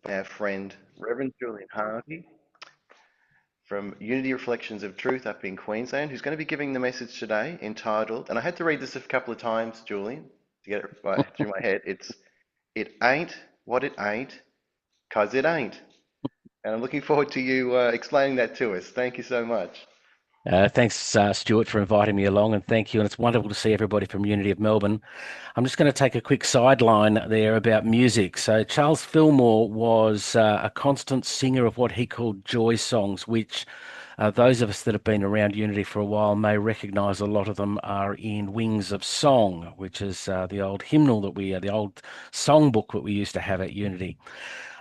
our friend Reverend Julian Harvey from Unity Reflections of Truth up in Queensland, who's going to be giving the message today entitled, and I had to read this a couple of times, Julian, to get it right through my head. It ain't what it ain't, 'cause it ain't. And I'm looking forward to you explaining that to us. Thank you so much. Thanks, Stuart, for inviting me along, and thank you. And it's wonderful to see everybody from Unity of Melbourne. I'm just going to take a quick sideline there about music. So, Charles Fillmore was a constant singer of what he called joy songs, which those of us that have been around Unity for a while may recognise. A lot of them are in Wings of Song, which is the old hymnal the old songbook that we used to have at Unity.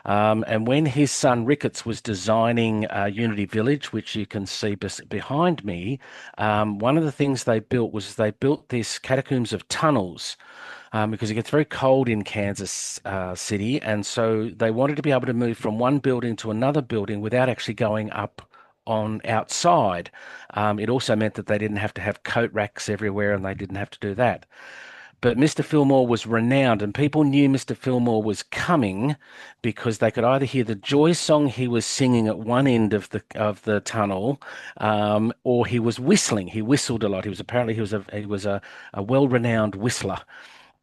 And when his son Ricketts was designing Unity Village, which you can see behind me, one of the things they built was they built this catacombs of tunnels because it gets very cold in Kansas City. And so they wanted to be able to move from one building to another building without actually going up on outside. It also meant that they didn't have to have coat racks everywhere and they didn't have to do that. But Mr. Fillmore was renowned, and people knew Mr. Fillmore was coming because they could either hear the joy song he was singing at one end of the tunnel, or he was whistling. He whistled a lot. He was a well-renowned whistler.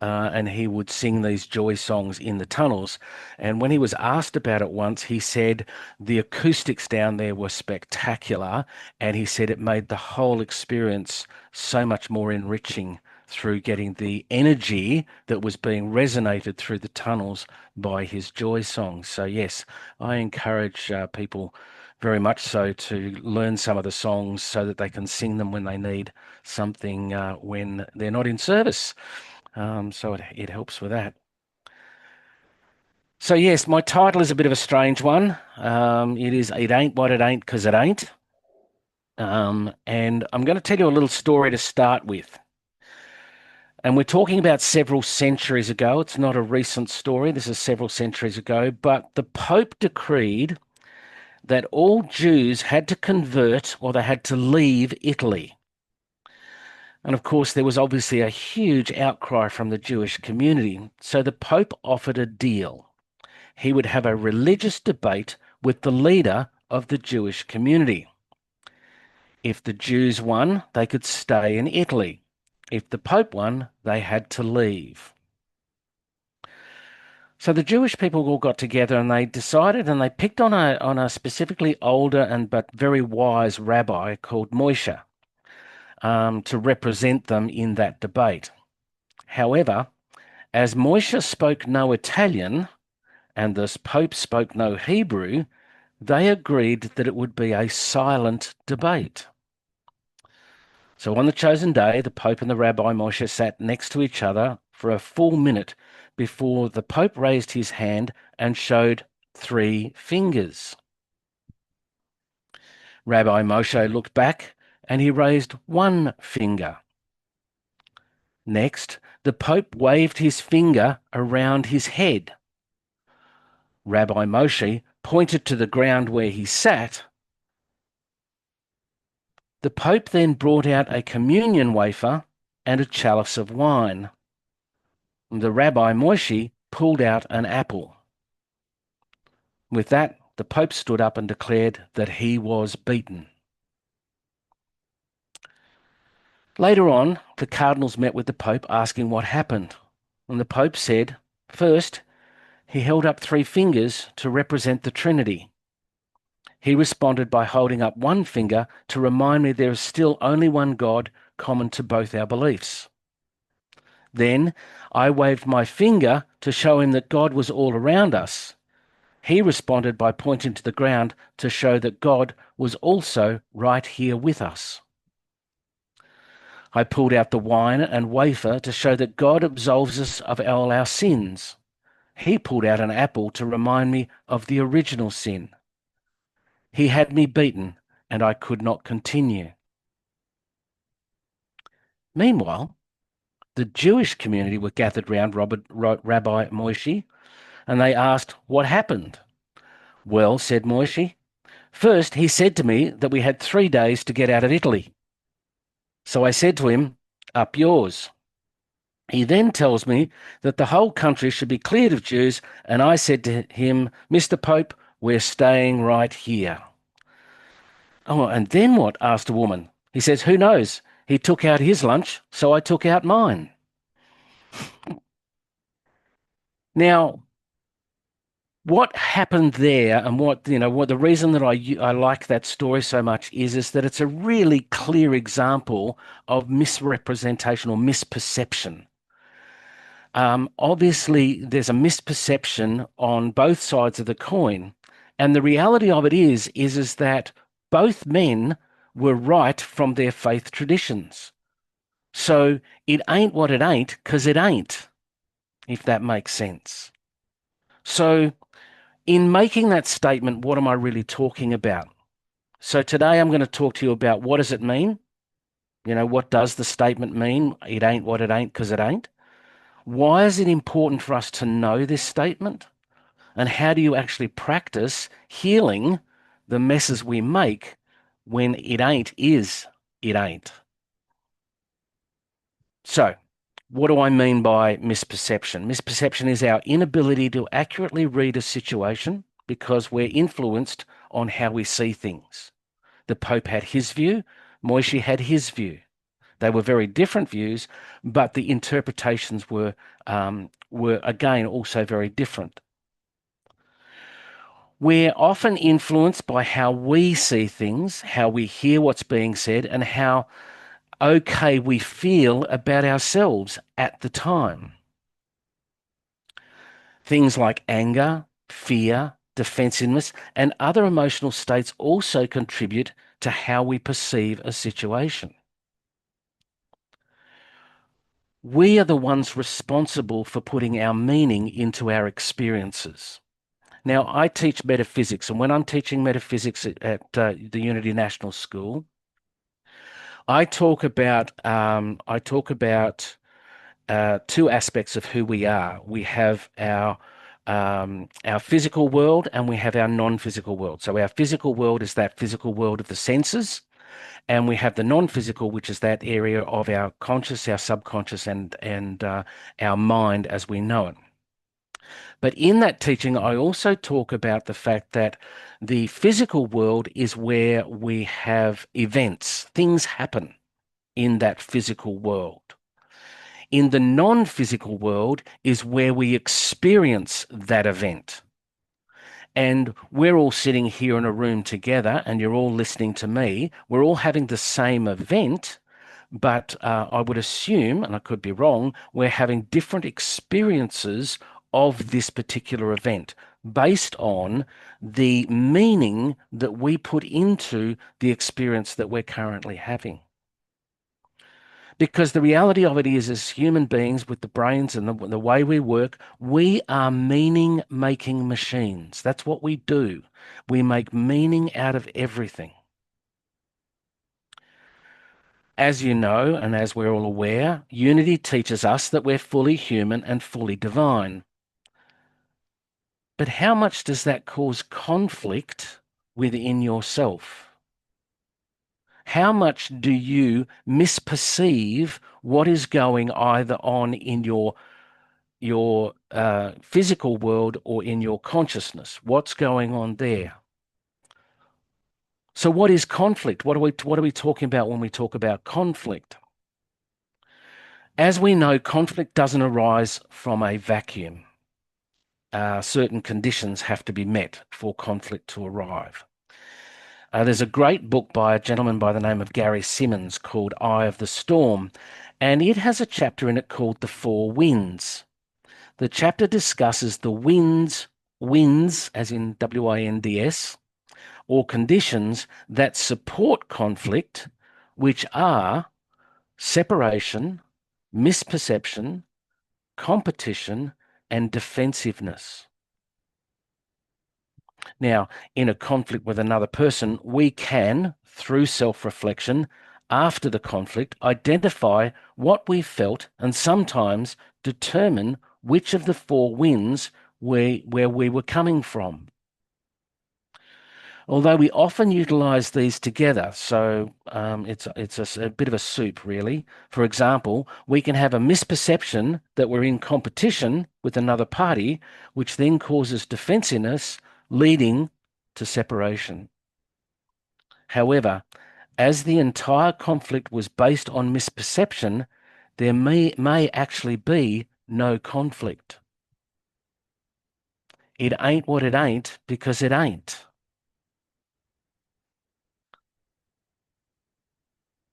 And he would sing these joy songs in the tunnels. And when he was asked about it once, he said the acoustics down there were spectacular. And he said it made the whole experience so much more enriching through getting the energy that was being resonated through the tunnels by his joy songs. So, yes, I encourage people very much so to learn some of the songs so that they can sing them when they need something when they're not in service. So it helps with that. So yes, my title is a bit of a strange one. It ain't what it ain't 'cause it ain't. And I'm going to tell you a little story to start with. And we're talking about several centuries ago. It's not a recent story. This is several centuries ago. But the Pope decreed that all Jews had to convert or they had to leave Italy. And of course, there was obviously a huge outcry from the Jewish community. So the Pope offered a deal. He would have a religious debate with the leader of the Jewish community. If the Jews won, they could stay in Italy. If the Pope won, they had to leave. So the Jewish people all got together and they decided and they picked on a specifically older and but very wise rabbi called Moshe to represent them in that debate. However, as Moshe spoke no Italian and the Pope spoke no Hebrew, they agreed that it would be a silent debate. So on the chosen day, the Pope and the Rabbi Moshe sat next to each other for a full minute before the Pope raised his hand and showed three fingers. Rabbi Moshe looked back and he raised one finger. Next, the Pope waved his finger around his head. Rabbi Moshe pointed to the ground where he sat. The Pope then brought out a communion wafer and a chalice of wine. The Rabbi Moshe pulled out an apple. With that, the Pope stood up and declared that he was beaten. Later on, the cardinals met with the Pope asking what happened. And the Pope said, first, he held up three fingers to represent the Trinity. He responded by holding up one finger to remind me there is still only one God common to both our beliefs. Then I waved my finger to show him that God was all around us. He responded by pointing to the ground to show that God was also right here with us. I pulled out the wine and wafer to show that God absolves us of all our sins. He pulled out an apple to remind me of the original sin. He had me beaten, and I could not continue. Meanwhile, the Jewish community were gathered round Rabbi Moshe, and they asked, what happened? Well, said Moshe, first he said to me that we had 3 days to get out of Italy. So I said to him, up yours. He then tells me that the whole country should be cleared of Jews, and I said to him, Mr. Pope, we're staying right here. Oh, and then what? Asked a woman. He says, who knows? He took out his lunch, so I took out mine. Now, what happened there, and what the reason that I like that story so much is that it's a really clear example of misrepresentation or misperception. Obviously, there's a misperception on both sides of the coin, and the reality of it is that both men were right from their faith traditions. So it ain't what it ain't because it ain't, if that makes sense. So in making that statement, what am I really talking about? So today I'm going to talk to you about what does it mean? What does the statement mean? It ain't what it ain't because it ain't. Why is it important for us to know this statement? And how do you actually practice healing the messes we make when it ain't is it ain't? So, what do I mean by misperception? Misperception is our inability to accurately read a situation because we're influenced on how we see things. The Pope had his view, Moishi had his view. They were very different views, but the interpretations were again also very different. We're often influenced by how we see things, how we hear what's being said, and how okay we feel about ourselves at the time. Things like anger, fear, defensiveness, and other emotional states also contribute to how we perceive a situation. We are the ones responsible for putting our meaning into our experiences. Now, I teach metaphysics, and when I'm teaching metaphysics at the Unity National School, I talk about two aspects of who we are. We have our physical world, and we have our non-physical world. So our physical world is that physical world of the senses, and we have the non-physical, which is that area of our conscious, our subconscious, and our mind as we know it. But in that teaching, I also talk about the fact that the physical world is where we have events, things happen in that physical world. In the non-physical world is where we experience that event. And we're all sitting here in a room together, and you're all listening to me. We're all having the same event, but I would assume, and I could be wrong, we're having different experiences of this particular event based on the meaning that we put into the experience that we're currently having. Because the reality of it is, as human beings with the brains and the way we work, we are meaning-making machines. That's what we do. We make meaning out of everything. As you know, and as we're all aware, Unity teaches us that we're fully human and fully divine. But how much does that cause conflict within yourself? How much do you misperceive what is going either on in your physical world or in your consciousness? What's going on there? So what is conflict? What are we talking about when we talk about conflict? As we know, conflict doesn't arise from a vacuum. Certain conditions have to be met for conflict to arrive. There's a great book by a gentleman by the name of Gary Simmons called Eye of the Storm, and it has a chapter in it called The Four Winds. The chapter discusses the winds, as in WINDS, or conditions that support conflict, which are separation, misperception, competition, and defensiveness. Now, in a conflict with another person, we can, through self-reflection, after the conflict, identify what we felt and sometimes determine which of the four winds where we were coming from. although we often utilize these together. So it's a bit of a soup, really. For example, we can have a misperception that we're in competition with another party, which then causes defensiveness, leading to separation. However, as the entire conflict was based on misperception, there may actually be no conflict. It ain't what it ain't because it ain't.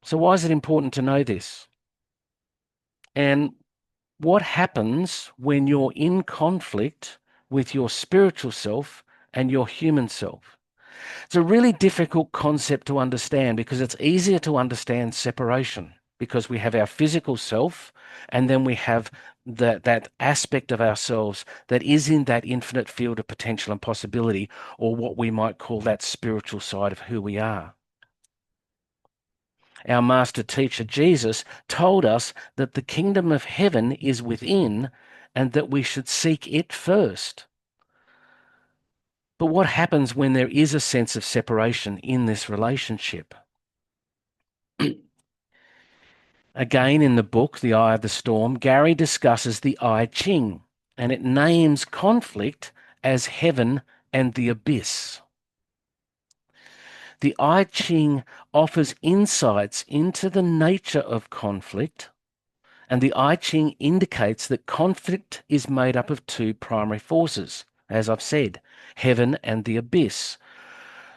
So why is it important to know this? And what happens when you're in conflict with your spiritual self and your human self? It's a really difficult concept to understand because it's easier to understand separation because we have our physical self and then we have that aspect of ourselves that is in that infinite field of potential and possibility, or what we might call that spiritual side of who we are. Our master teacher Jesus told us that the kingdom of heaven is within and that we should seek it first. But what happens when there is a sense of separation in this relationship? Again, in the book, The Eye of the Storm, Gary discusses the I Ching, and it names conflict as heaven and the abyss. The I Ching offers insights into the nature of conflict, and the I Ching indicates that conflict is made up of two primary forces, as I've said, heaven and the abyss.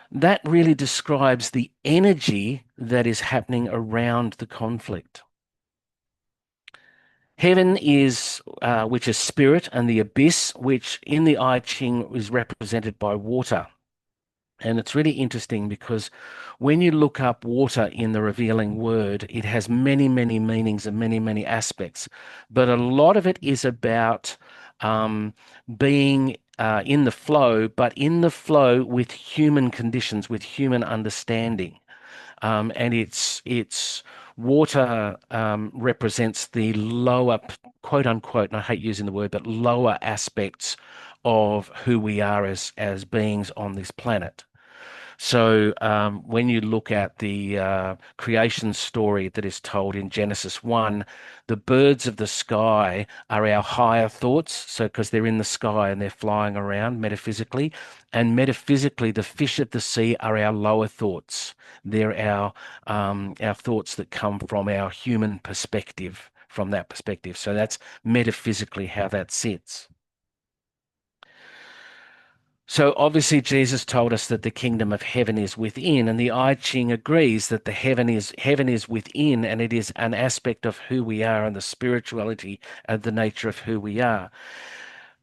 That really describes the energy that is happening around the conflict. Heaven is, which is spirit, and the abyss, which in the I Ching is represented by water. And it's really interesting because when you look up water in the revealing word, it has many, many meanings and many, many aspects. But a lot of it is about being in the flow, but in the flow with human conditions, with human understanding. And it's water represents the lower, quote unquote, and I hate using the word, but lower aspects of who we are as beings on this planet. So when you look at the creation story that is told in Genesis 1, the birds of the sky are our higher thoughts. So because they're in the sky and they're flying around metaphysically, and metaphysically, the fish of the sea are our lower thoughts. They're our thoughts that come from our human perspective, from that perspective. So that's metaphysically how that sits. So obviously Jesus told us that the kingdom of heaven is within, and the I Ching agrees that the heaven is within, and it is an aspect of who we are and the spirituality and the nature of who we are.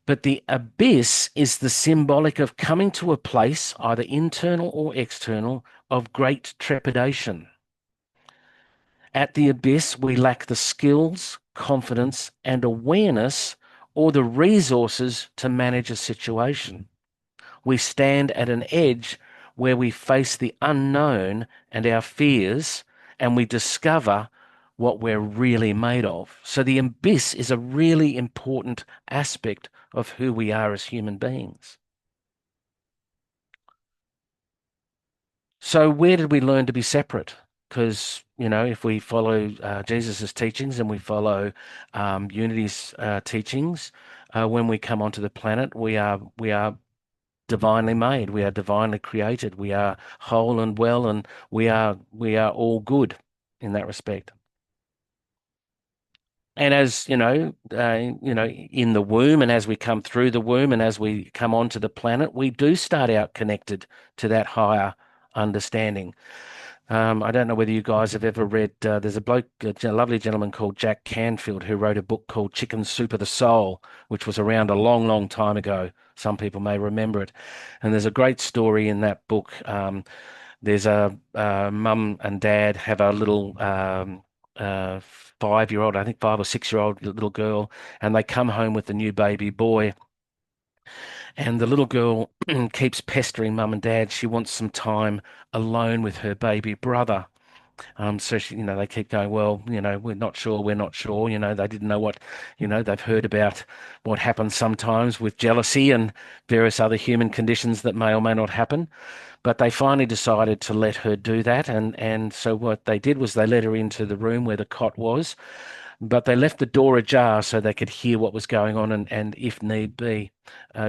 But the abyss is the symbolic of coming to a place, either internal or external, of great trepidation. At the abyss, we lack the skills, confidence, and awareness or the resources to manage a situation. We stand at an edge where we face the unknown and our fears, and we discover what we're really made of. So the abyss is a really important aspect of who we are as human beings. So where did we learn to be separate? Because, if we follow Jesus's teachings and we follow Unity's teachings, when we come onto the planet, we are divinely made. We are divinely created. We are whole and well, and we are all good in that respect. And as in the womb, and as we come through the womb, and as we come onto the planet, we do start out connected to that higher understanding. I don't know whether you guys have ever read. There's a lovely gentleman called Jack Canfield who wrote a book called Chicken Soup of the Soul, which was around a long, long time ago. Some people may remember it. And there's a great story in that book. There's a mum and dad have a little 5-year-old, I think 5 or 6-year-old little girl, and they come home with the new baby boy. And the little girl keeps pestering mum and dad. She wants some time alone with her baby brother. So they keep going, well, we're not sure, we're not sure. They didn't know what, they've heard about what happens sometimes with jealousy and various other human conditions that may or may not happen. But they finally decided to let her do that. And so what they did was they let her into the room where the cot was, but they left the door ajar so they could hear what was going on and if need be,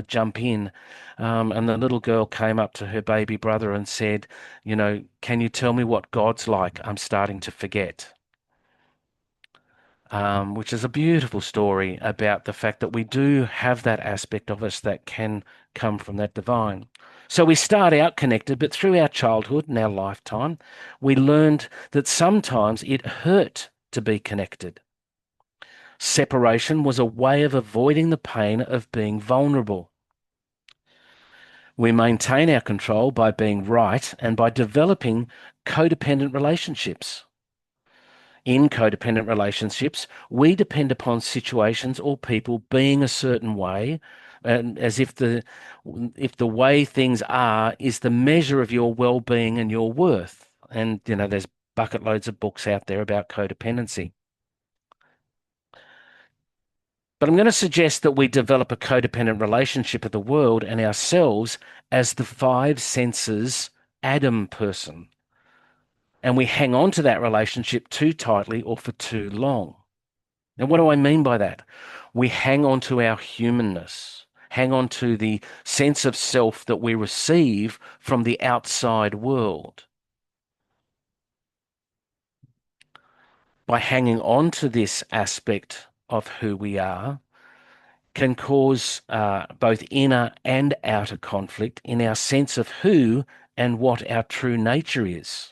jump in. And the little girl came up to her baby brother and said, can you tell me what God's like? I'm starting to forget. Which is a beautiful story about the fact that we do have that aspect of us that can come from that divine. So we start out connected, but through our childhood and our lifetime, we learned that sometimes it hurt to be connected. Separation was a way of avoiding the pain of being vulnerable. We maintain our control by being right and by developing codependent relationships. In codependent relationships, we depend upon situations or people being a certain way, and as if the way things are is the measure of your well-being and your worth. And there's bucket loads of books out there about codependency. But I'm going to suggest that we develop a codependent relationship with the world and ourselves as the five senses Adam person. And we hang on to that relationship too tightly or for too long. Now, what do I mean by that? We hang on to our humanness, hang on to the sense of self that we receive from the outside world. By hanging on to this aspect of who we are, can cause both inner and outer conflict in our sense of who and what our true nature is.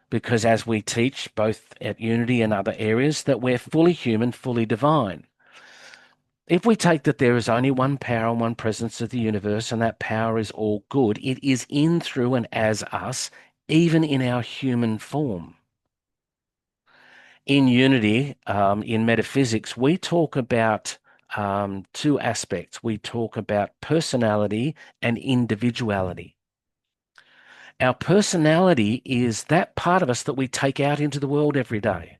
Because as we teach, both at Unity and other areas, that we're fully human, fully divine. If we take that there is only one power and one presence of the universe, and that power is all good, it is in, through, and as us, even in our human form. In Unity, in metaphysics, we talk about two aspects. We talk about personality and individuality. Our personality is that part of us that we take out into the world every day.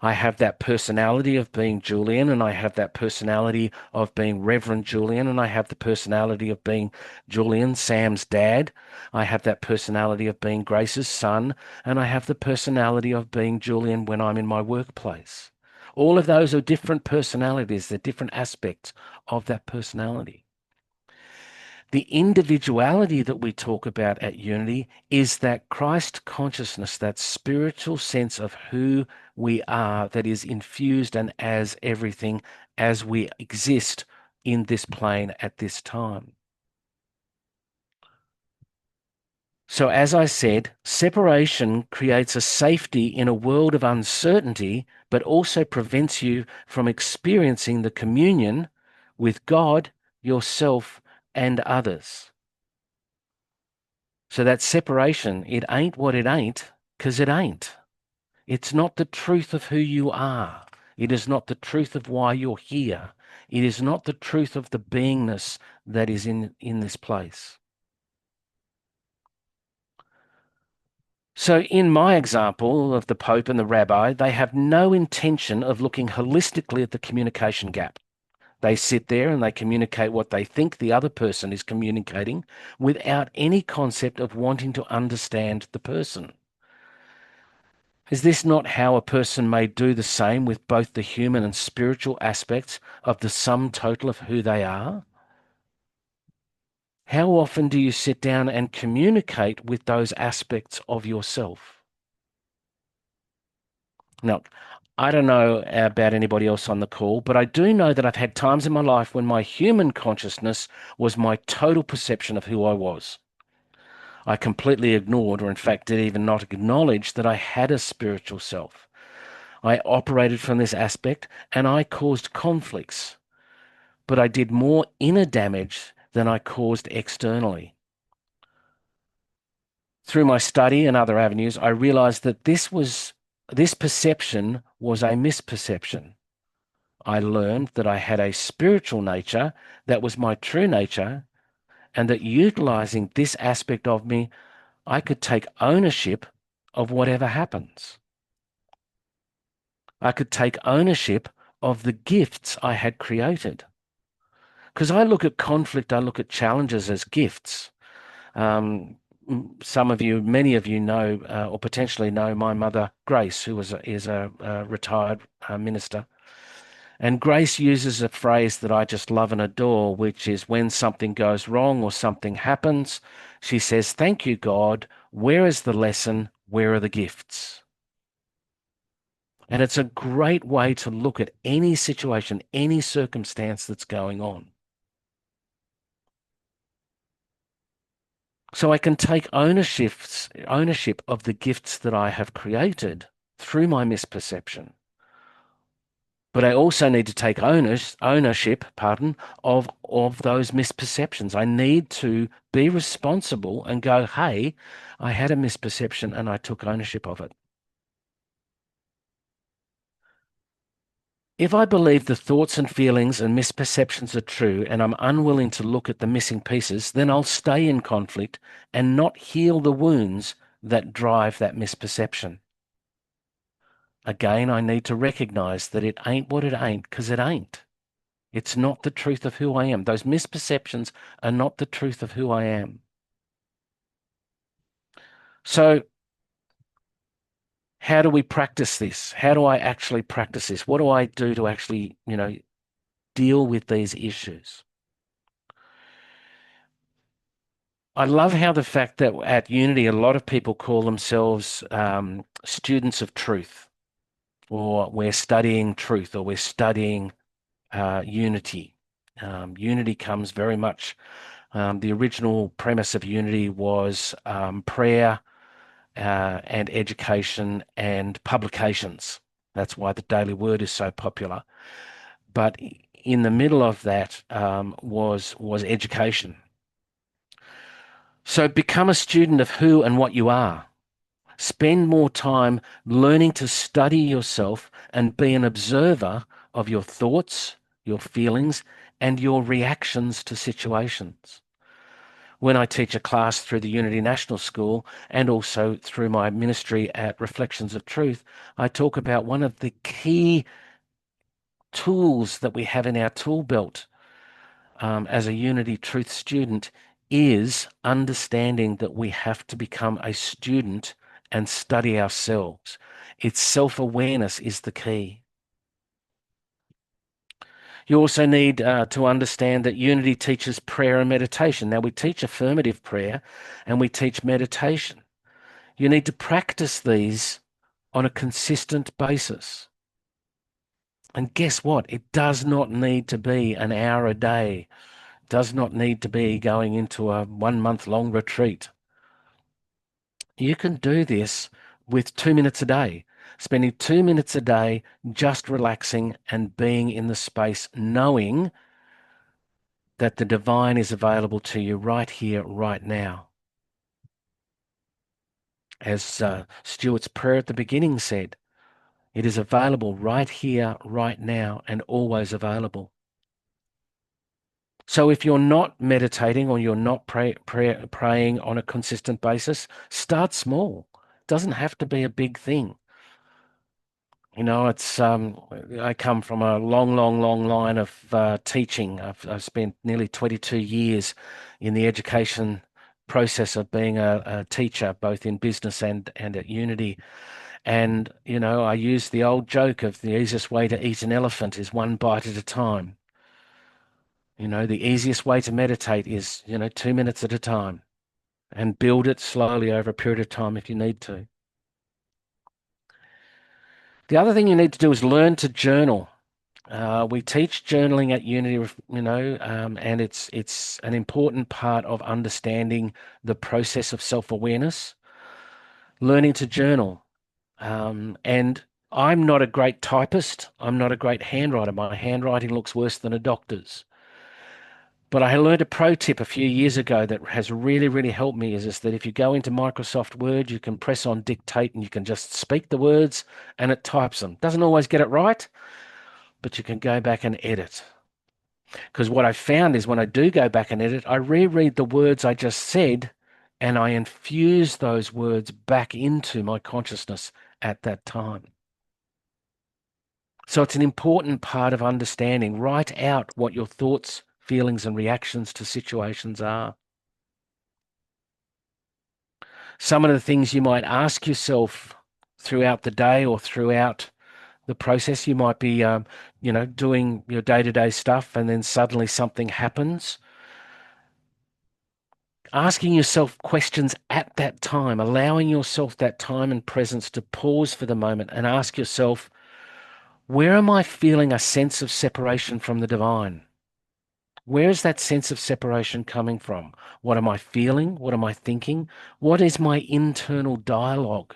I have that personality of being Julian, and I have that personality of being Reverend Julian, and I have the personality of being Julian, Sam's dad. I have that personality of being Grace's son, and I have the personality of being Julian when I'm in my workplace. All of those are different personalities. They're different aspects of that personality. The individuality that we talk about at Unity is that Christ consciousness, that spiritual sense of who we are that is infused and as everything as we exist in this plane at this time. So as I said, separation creates a safety in a world of uncertainty, but also prevents you from experiencing the communion with God, yourself, and others. So that separation, it ain't what it ain't, because it ain't. It's not the truth of who you are. It is not the truth of why you're here. It is not the truth of the beingness that is in this place. So in my example of the Pope and the Rabbi, they have no intention of looking holistically at the communication gap. They sit there and they communicate what they think the other person is communicating without any concept of wanting to understand the person. Is this not how a person may do the same with both the human and spiritual aspects of the sum total of who they are? How often do you sit down and communicate with those aspects of yourself? Now, I don't know about anybody else on the call, but I do know that I've had times in my life when my human consciousness was my total perception of who I was. I completely ignored, or in fact did even not acknowledge that I had a spiritual self. I operated from this aspect and I caused conflicts, but I did more inner damage than I caused externally. Through my study and other avenues, I realized that this perception was a misperception. I learned that I had a spiritual nature that was my true nature, and that utilizing this aspect of me, I could take ownership of whatever happens. I could take ownership of the gifts I had created. Because I look at conflict, I look at challenges as gifts. Um, some of you, many of you know, or potentially know my mother, Grace, who is a retired minister. And Grace uses a phrase that I just love and adore, which is when something goes wrong or something happens, she says, "Thank you, God. Where is the lesson? Where are the gifts?" And it's a great way to look at any situation, any circumstance that's going on. So I can take ownership of the gifts that I have created through my misperception. But I also need to take ownership, of those misperceptions. I need to be responsible and go, hey, I had a misperception and I took ownership of it. If I believe the thoughts and feelings and misperceptions are true and I'm unwilling to look at the missing pieces, then I'll stay in conflict and not heal the wounds that drive that misperception. Again, I need to recognize that it ain't what it ain't because it ain't. It's not the truth of who I am. Those misperceptions are not the truth of who I am. So, how do we practice this? How do I actually practice this? What do I do to actually, deal with these issues? I love how the fact that at Unity, a lot of people call themselves students of truth, or we're studying truth, or we're studying unity. Unity comes very much, the original premise of Unity was prayer and education and publications. That's why the Daily Word is so popular. But in the middle of that was education. So become a student of who and what you are. Spend more time learning to study yourself and be an observer of your thoughts, your feelings, and your reactions to situations. When I teach a class through the Unity National School and also through my ministry at Reflections of Truth, I talk about one of the key tools that we have in our tool belt as a Unity Truth student is understanding that we have to become a student and study ourselves. It's self-awareness is the key. You also need to understand that Unity teaches prayer and meditation. Now, we teach affirmative prayer and we teach meditation. You need to practice these on a consistent basis. And guess what? It does not need to be an hour a day. It does not need to be going into a 1 month long retreat. You can do this with 2 minutes a day, spending 2 minutes a day just relaxing and being in the space, knowing that the divine is available to you right here, right now. As Stuart's prayer at the beginning said, it is available right here, right now, and always available. So if you're not meditating or you're not praying on a consistent basis, start small. It doesn't have to be a big thing. It's I come from a long, long, long line of teaching. I've spent nearly 22 years in the education process of being a teacher, both in business and at Unity. And I use the old joke of the easiest way to eat an elephant is one bite at a time. The easiest way to meditate is 2 minutes at a time, and build it slowly over a period of time if you need to. The other thing you need to do is learn to journal. We teach journaling at Unity, and it's an important part of understanding the process of self-awareness, learning to journal. And I'm not a great typist. I'm not a great handwriter. My handwriting looks worse than a doctor's. But I learned a pro tip a few years ago that has really, really helped me is that if you go into Microsoft Word, you can press on dictate and you can just speak the words and it types them. Doesn't always get it right, but you can go back and edit. Because what I found is when I do go back and edit, I reread the words I just said and I infuse those words back into my consciousness at that time. So it's an important part of understanding. Write out what your thoughts, feelings, and reactions to situations are. Some of the things you might ask yourself throughout the day or throughout the process, you might be, doing your day-to-day stuff, and then suddenly something happens. Asking yourself questions at that time, allowing yourself that time and presence to pause for the moment and ask yourself, where am I feeling a sense of separation from the divine? Where is that sense of separation coming from? What am I feeling? What am I thinking? What is my internal dialogue?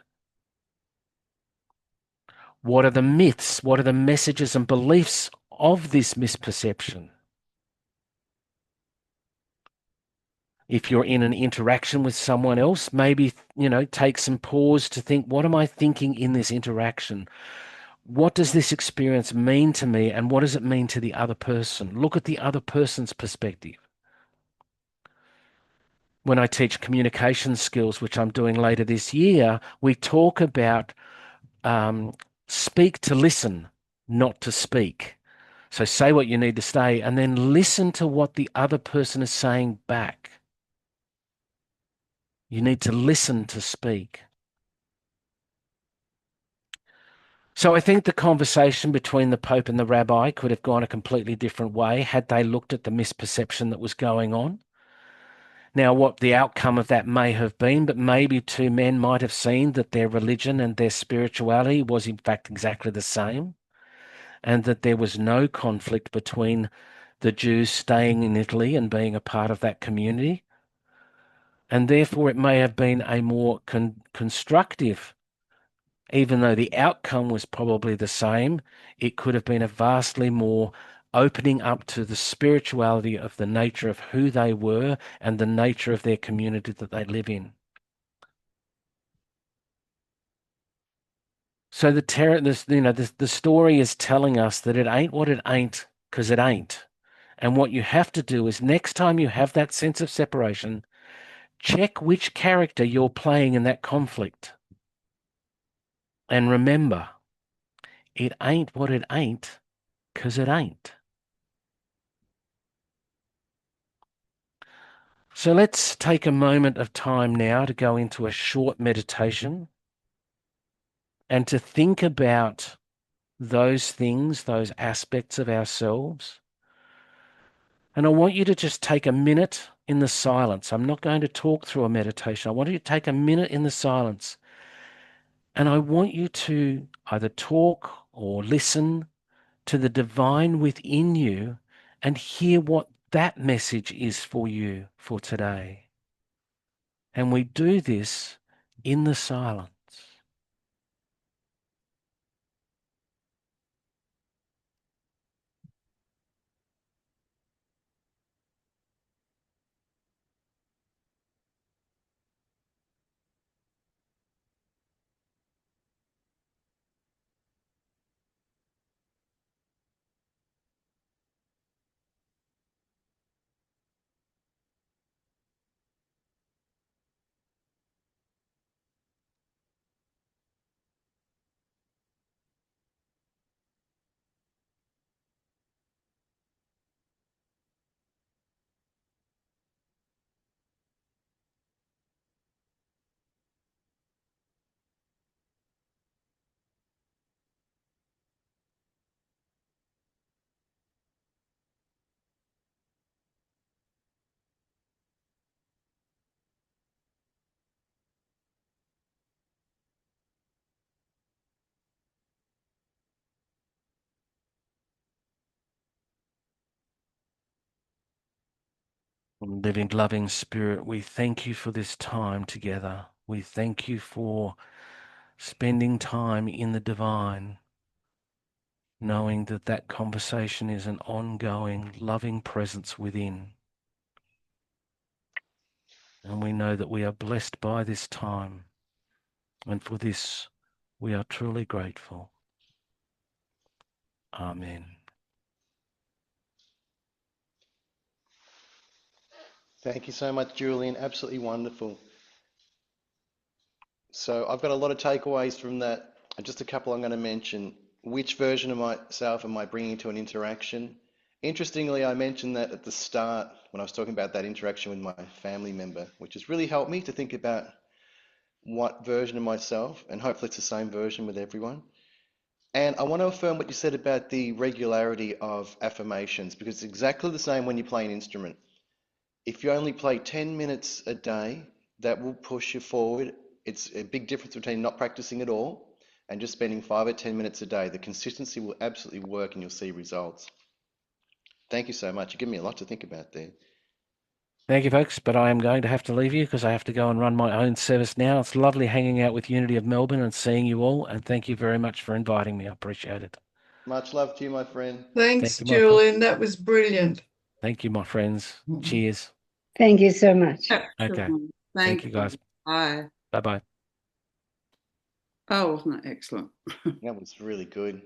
What are the myths? What are the messages and beliefs of this misperception? If you're in an interaction with someone else, maybe, take some pause to think, what am I thinking in this interaction? What does this experience mean to me, and what does it mean to the other person? Look at the other person's perspective. When I teach communication skills, which I'm doing later this year, we talk about um, speak to listen, not to speak. So say what you need to say and then listen to what the other person is saying back. You need to listen to speak. So I think the conversation between the Pope and the rabbi could have gone a completely different way had they looked at the misperception that was going on. Now, what the outcome of that may have been, but maybe two men might have seen that their religion and their spirituality was in fact exactly the same, and that there was no conflict between the Jews staying in Italy and being a part of that community. And therefore, it may have been a more constructive, even though the outcome was probably the same, it could have been a vastly more opening up to the spirituality of the nature of who they were and the nature of their community that they live in. So the story is telling us that it ain't what it ain't because it ain't. And what you have to do is next time you have that sense of separation, check which character you're playing in that conflict. And remember, it ain't what it ain't because it ain't. So let's take a moment of time now to go into a short meditation and to think about those things, those aspects of ourselves. And I want you to just take a minute in the silence. I'm not going to talk through a meditation. I want you to take a minute in the silence. And I want you to either talk or listen to the divine within you and hear what that message is for you for today. And we do this in the silence. Living, loving Spirit, we thank you for this time together. We thank you for spending time in the divine, knowing that that conversation is an ongoing, loving presence within. And we know that we are blessed by this time. And for this, we are truly grateful. Amen. Thank you so much, Julian. Absolutely wonderful. So I've got a lot of takeaways from that. And just a couple I'm going to mention. Which version of myself am I bringing to an interaction? Interestingly, I mentioned that at the start when I was talking about that interaction with my family member, which has really helped me to think about what version of myself, and hopefully it's the same version with everyone. And I want to affirm what you said about the regularity of affirmations, because it's exactly the same when you play an instrument. If you only play 10 minutes a day, that will push you forward. It's a big difference between not practicing at all and just spending 5 or 10 minutes a day. The consistency will absolutely work and you'll see results. Thank you so much. You give me a lot to think about there. Thank you, folks, but I am going to have to leave you because I have to go and run my own service now. It's lovely hanging out with Unity of Melbourne and seeing you all, and thank you very much for inviting me. I appreciate it. Much love to you, my friend. Thanks, Thank you, my friend. Julian. That was brilliant. Thank you, my friends. Cheers. Thank you so much. Okay. Excellent. Thank you, guys. Bye. Bye-bye. Oh, wasn't that excellent? That was really good.